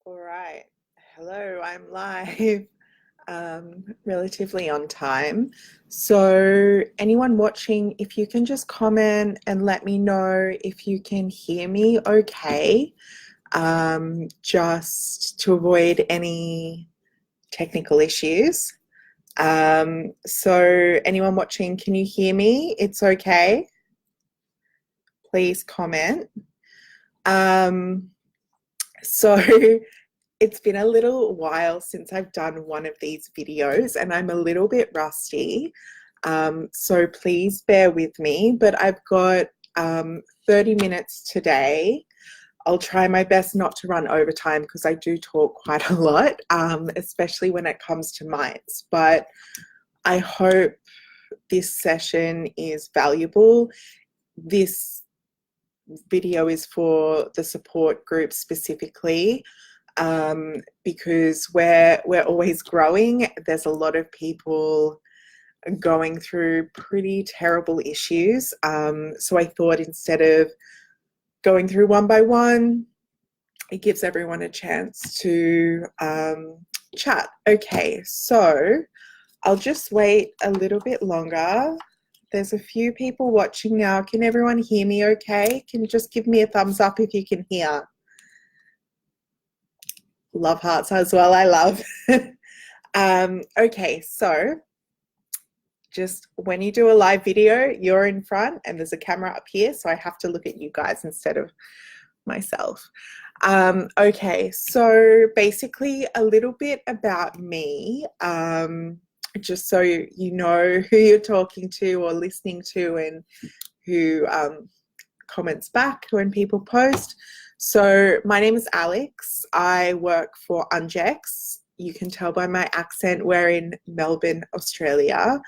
All right. Hello, I'm live, relatively on time. So, anyone watching, if you can just comment and let me know if you can hear me okay, just to avoid any technical issues. So, anyone watching, can you hear me? It's okay. Please comment. So, it's been a little while since I've done one of these videos and I'm a little bit rusty. So please bear with me, but I've got 30 minutes today. I'll try my best not to run overtime because I do talk quite a lot, especially when it comes to mites. But I hope this session is valuable. This video is for the support group specifically. Because we're always growing. There's a lot of people going through pretty terrible issues. So I thought instead of going through one by one, it gives everyone a chance to chat. Okay, so I'll just wait a little bit longer. There's a few people watching now. Can everyone hear me okay? Can you just give me a thumbs up if you can hear? Love hearts as well. I love. Okay, so just when you do a live video, you're in front and there's a camera up here, so I have to look at you guys instead of myself. Okay, so basically a little bit about me, just so you know who you're talking to or listening to and who comments back when people post. So my name is Alex. I work for Ungex. You can tell by my accent we're in Melbourne, Australia.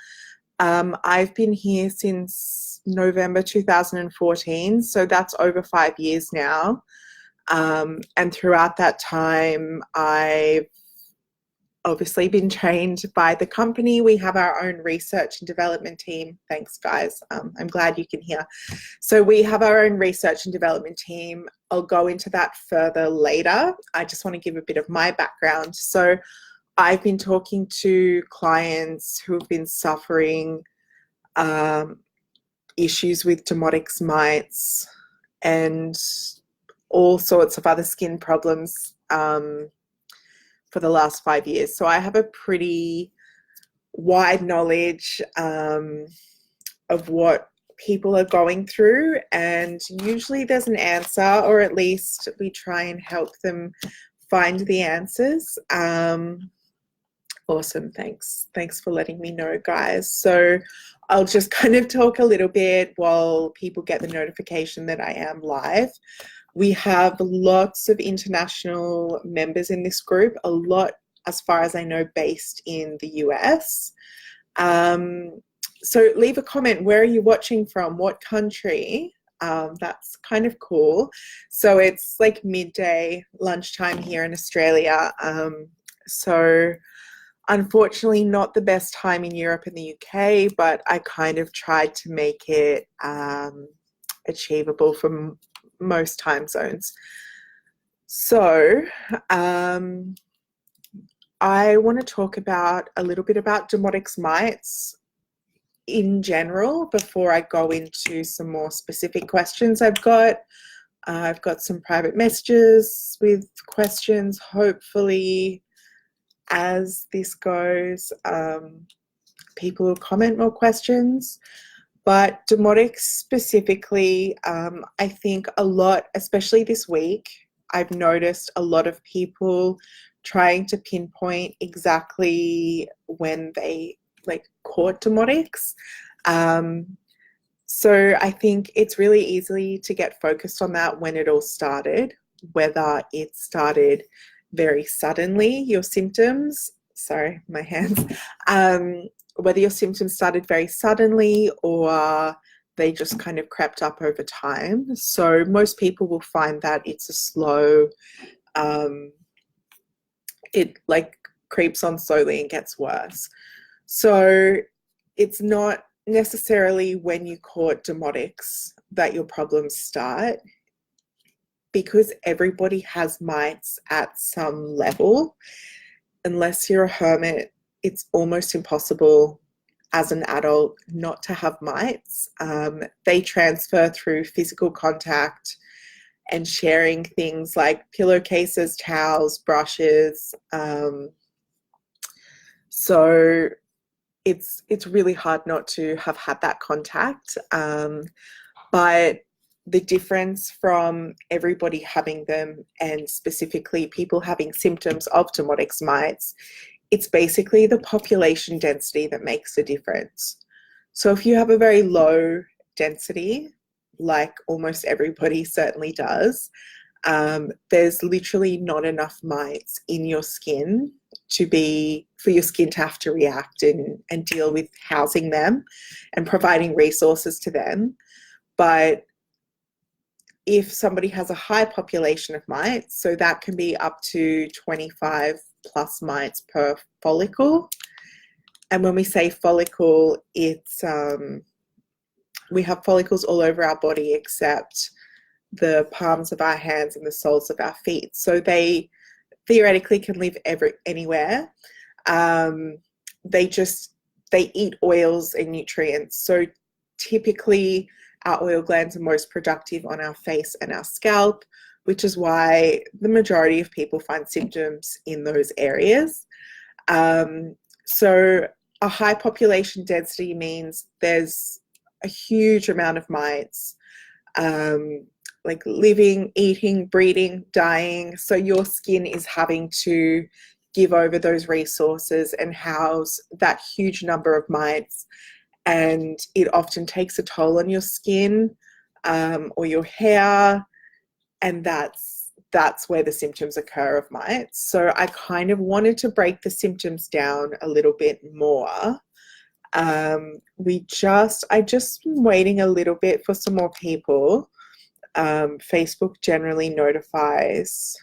I've been here since November 2014, so that's over 5 years now. And throughout that time, I've obviously been trained by the company. We have our own research and development team. Thanks, guys. I'm glad you can hear. So we have our own research and development team. I'll go into that further later. I just want to give a bit of my background. So I've been talking to clients who have been suffering issues with Demodex mites and all sorts of other skin problems for the last 5 years. So I have a pretty wide knowledge of what people are going through, and usually there's an answer, or at least we try and help them find the answers. Awesome, thanks for letting me know, guys. So I'll just kind of talk a little bit while people get the notification that I am live. We have lots of international members in this group, a lot, as far as I know, based in the US. So leave a comment. Where are you watching from? What country? That's kind of cool. So it's like midday, lunchtime here in Australia. So unfortunately not the best time in Europe and the UK, but I kind of tried to make it achievable for most time zones. So I want to talk about a little bit about Demodex mites in general before I go into some more specific questions I've got. I've got some private messages with questions. Hopefully, as this goes, people will comment more questions. But Demodex specifically, I think a lot, especially this week, I've noticed a lot of people trying to pinpoint exactly when they caught Demodex. So I think it's really easy to get focused on that when it all started, whether it started very suddenly, your symptoms, sorry, my hands, whether your symptoms started very suddenly or they just kind of crept up over time. So most people will find that it's a slow, it creeps on slowly and gets worse. So it's not necessarily when you caught Demodex that your problems start, because everybody has mites at some level, unless you're a hermit, it's almost impossible as an adult not to have mites. They transfer through physical contact and sharing things like pillowcases, towels, brushes. So it's really hard not to have had that contact. But the difference from everybody having them and specifically people having symptoms of Demodex mites, it's basically the population density that makes the difference. So if you have a very low density, like almost everybody certainly does, there's literally not enough mites in your skin for your skin to have to react and deal with housing them and providing resources to them. But if somebody has a high population of mites, so that can be up to 25 plus mites per follicle. And when we say follicle, it's we have follicles all over our body except the palms of our hands and the soles of our feet. So they theoretically can live anywhere. They eat oils and nutrients. So typically our oil glands are most productive on our face and our scalp, which is why the majority of people find symptoms in those areas. So a high population density means there's a huge amount of mites, like living, eating, breeding, dying. So your skin is having to give over those resources and house that huge number of mites. And it often takes a toll on your skin or your hair. And that's where the symptoms occur of mites. So I kind of wanted to break the symptoms down a little bit more. I'm just waiting a little bit for some more people. Facebook generally notifies.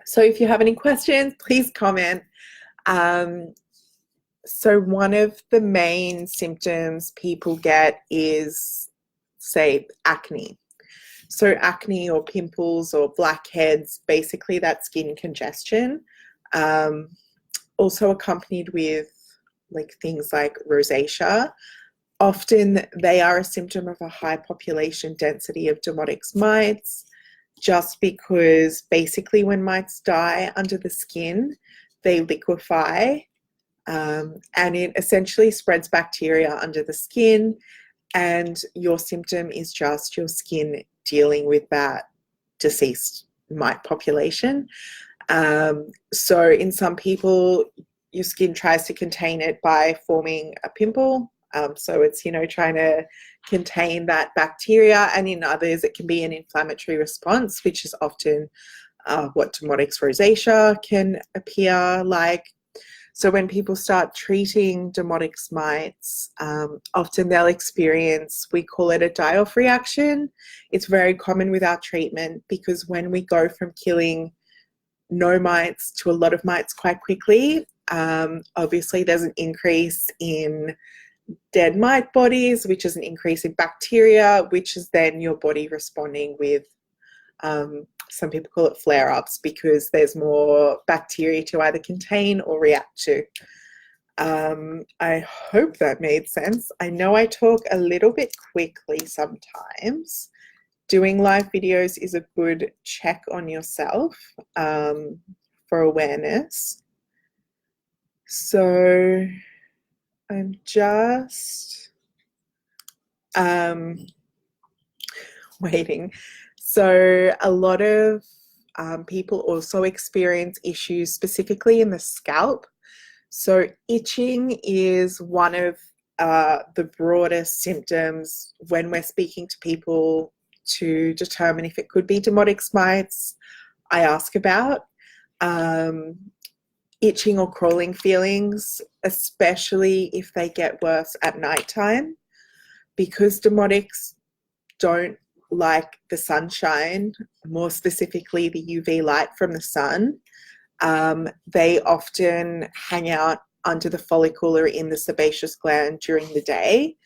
So if you have any questions, please comment. So one of the main symptoms people get is, say, acne. So acne or pimples or blackheads, basically that skin congestion, also accompanied with like things like rosacea. Often they are a symptom of a high population density of Demodex mites, just because basically when mites die under the skin, they liquefy, and it essentially spreads bacteria under the skin, and your symptom is just your skin dealing with that deceased mite population. So in some people, your skin tries to contain it by forming a pimple. So it's, trying to contain that bacteria. And in others, it can be an inflammatory response, which is often what Demodex rosacea can appear like. So when people start treating Demodex mites, often they'll experience, we call it a die-off reaction. It's very common with our treatment because when we go from killing no mites to a lot of mites quite quickly, obviously there's an increase in dead mite bodies, which is an increase in bacteria, which is then your body responding with, some people call it flare-ups, because there's more bacteria to either contain or react to. I hope that made sense. I know I talk a little bit quickly sometimes. Doing live videos is a good check on yourself for awareness. So I'm just waiting. So a lot of people also experience issues specifically in the scalp. So itching is one of the broadest symptoms when we're speaking to people to determine if it could be Demodex mites. I ask about itching or crawling feelings, especially if they get worse at nighttime, because Demodex don't like the sunshine, more specifically the UV light from the sun. They often hang out under the follicle or in the sebaceous gland during the day,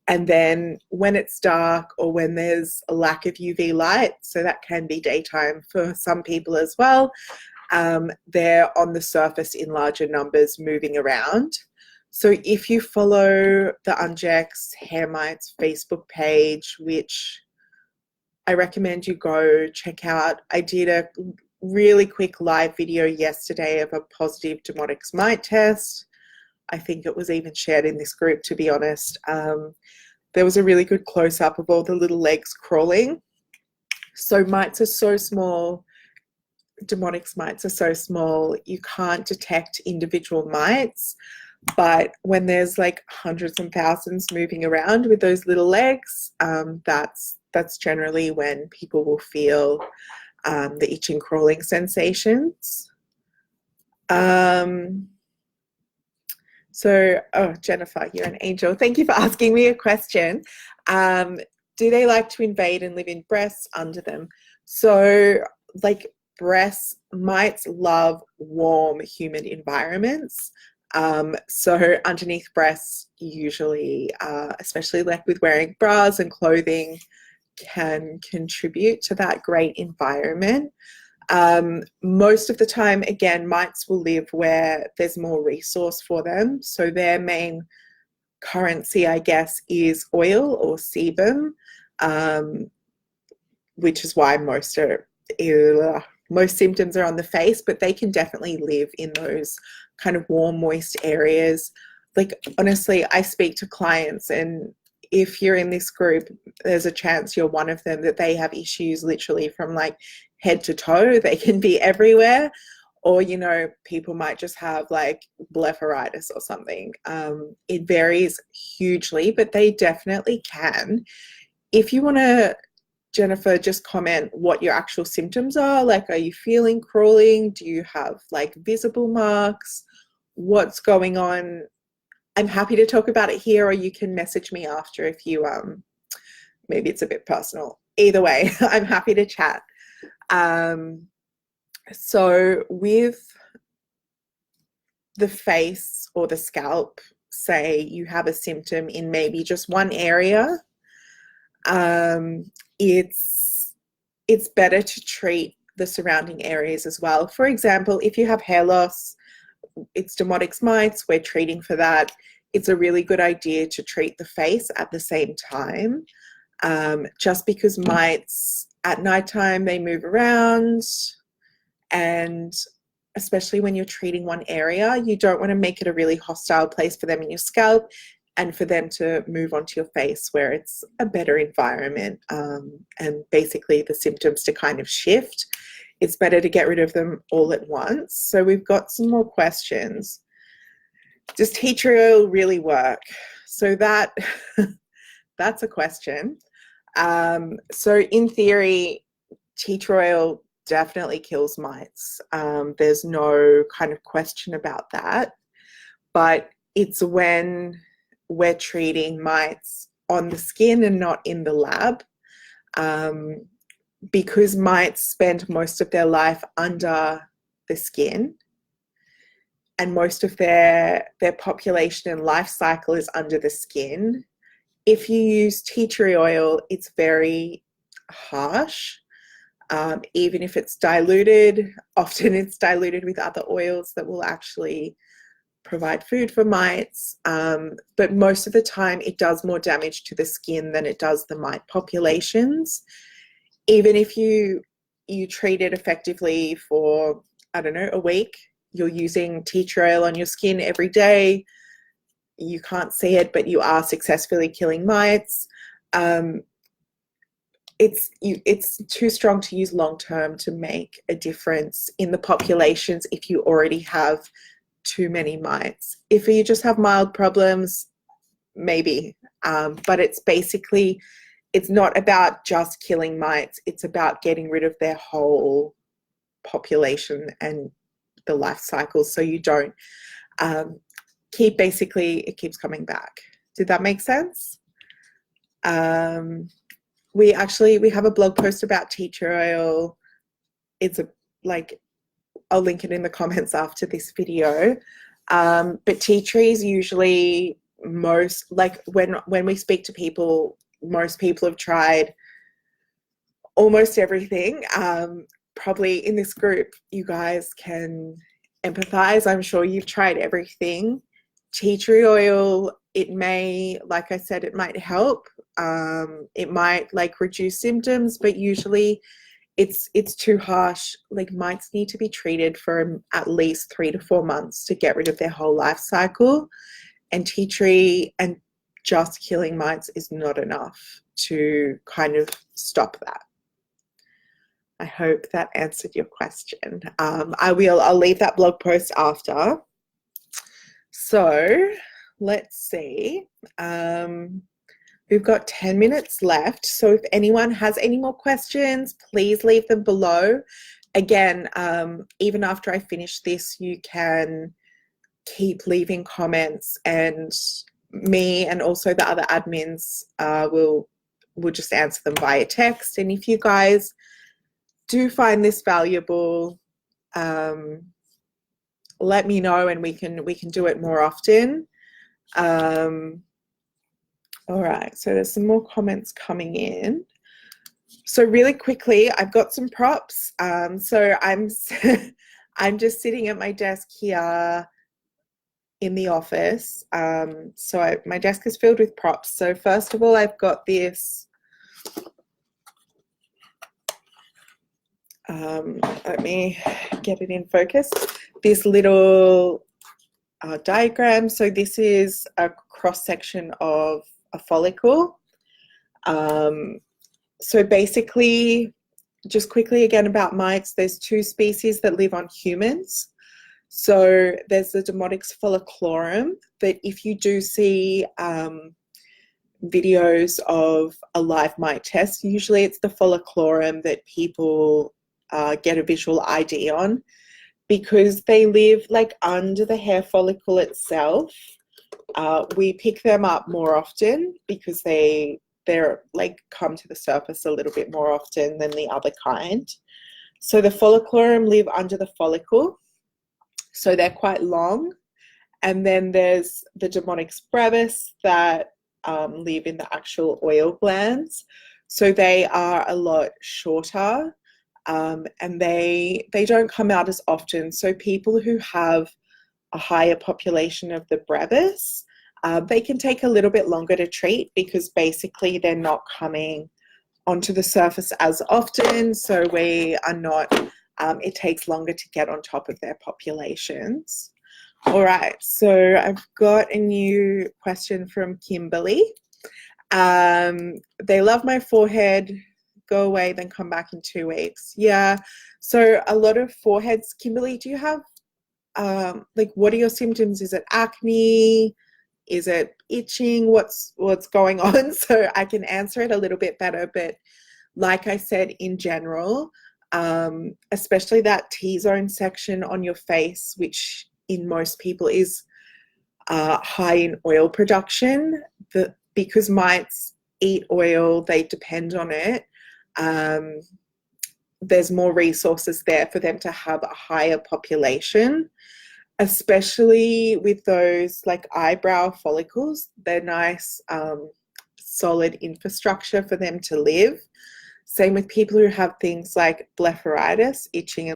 And then when it's dark or when there's a lack of UV light, so that can be daytime for some people as well, they're on the surface in larger numbers moving around. So if you follow the Ungex Hair Mites Facebook page, which I recommend you go check out, I did a really quick live video yesterday of a positive Demodex mite test. I think it was even shared in this group, to be honest. There was a really good close-up of all the little legs crawling. So mites are so small, Demodex mites are so small, you can't detect individual mites. But when there's like hundreds and thousands moving around with those little legs, that's generally when people will feel the itching, crawling sensations. So, oh, Jennifer, you're an angel. Thank you for asking me a question. Do they like to invade and live in breasts under them? So, like breasts, mites love warm, humid environments. So underneath breasts, usually, especially like with wearing bras and clothing, can contribute to that great environment. Most of the time, again, mites will live where there's more resource for them. So their main currency, I guess, is oil or sebum, which is why most symptoms are on the face, but they can definitely live in those kind of warm, moist areas. Like, honestly, I speak to clients, and if you're in this group, there's a chance you're one of them, that they have issues literally from like head to toe. They can be everywhere. Or, you know, people might just have like blepharitis or something. It varies hugely, but they definitely can. If you want to, Jennifer, just comment what your actual symptoms are. Like, are you feeling crawling? Do you have like visible marks? What's going on? I'm happy to talk about it here, or you can message me after if you, maybe it's a bit personal. Either way, I'm happy to chat. So with the face or the scalp, say you have a symptom in maybe just one area, it's better to treat the surrounding areas as well. For example, if you have hair loss, it's Demodex mites, we're treating for that. It's a really good idea to treat the face at the same time, just because mites at nighttime, they move around, and especially when you're treating one area, you don't want to make it a really hostile place for them in your scalp, and for them to move onto your face where it's a better environment, and basically the symptoms to kind of shift. It's better to get rid of them all at once. So we've got some more questions. Does tea tree oil really work? So that's a question. So in theory, tea tree oil definitely kills mites. There's no kind of question about that. But it's when we're treating mites on the skin and not in the lab, because mites spend most of their life under the skin, and most of their population and life cycle is under the skin. If you use tea tree oil, it's very harsh. Even if it's diluted, often it's diluted with other oils that will actually provide food for mites, but most of the time it does more damage to the skin than it does the mite populations. Even if you treat it effectively for, I don't know, a week, you're using tea tree oil on your skin every day, you can't see it, but you are successfully killing mites. It's too strong to use long term to make a difference in the populations if you already have too many mites. If you just have mild problems, maybe, but it's basically, it's not about just killing mites, it's about getting rid of their whole population and the life cycle, so you don't basically it keeps coming back. Did that make sense? We have a blog post about tea tree oil. It's I'll link it in the comments after this video. But tea trees usually most, like when we speak to people, most people have tried almost everything. Probably in this group, you guys can empathize. I'm sure you've tried everything. Tea tree oil, it may, like I said, it might help. It might like reduce symptoms, but usually it's too harsh. Like mites need to be treated for at least 3 to 4 months to get rid of their whole life cycle. And tea tree and just killing mites is not enough to kind of stop that. I hope that answered your question. I'll leave that blog post after. So let's see. We've got 10 minutes left. So if anyone has any more questions, please leave them below. Again, even after I finish this, you can keep leaving comments, and me and also the other admins will just answer them via text. And if you guys do find this valuable, let me know, and we can do it more often. All right, so there's some more comments coming in. So really quickly, I've got some props. So I'm I'm just sitting at my desk here in the office. So my desk is filled with props. So first of all, I've got this. Let me get it in focus. This little diagram. So this is a cross section of a follicle. So basically, just quickly again about mites, there's 2 species that live on humans. So there's the Demodex folliculorum, but if you do see videos of a live mite test, usually it's the folliculorum that people get a visual ID on, because they live like under the hair follicle itself. We pick them up more often because they're like come to the surface a little bit more often than the other kind. So the folliculorum live under the follicle, so they're quite long. And then there's the Demodex brevis that live in the actual oil glands. So they are a lot shorter, and they don't come out as often. So people who have a higher population of the brevis, they can take a little bit longer to treat, because basically they're not coming onto the surface as often. So we are not, it takes longer to get on top of their populations. All right, so I've got a new question from Kimberly. They love my forehead, go away, then come back in 2 weeks. Yeah, so a lot of foreheads. Kimberly, do you have, like, what are your symptoms? Is it acne? Is it itching? What's going on? So I can answer it a little bit better. But like I said, in general, especially that T-zone section on your face, which in most people is high in oil production, because mites eat oil, they depend on it. There's more resources there for them to have a higher population, especially with those like eyebrow follicles. They're nice, solid infrastructure for them to live. Same with people who have things like blepharitis, itching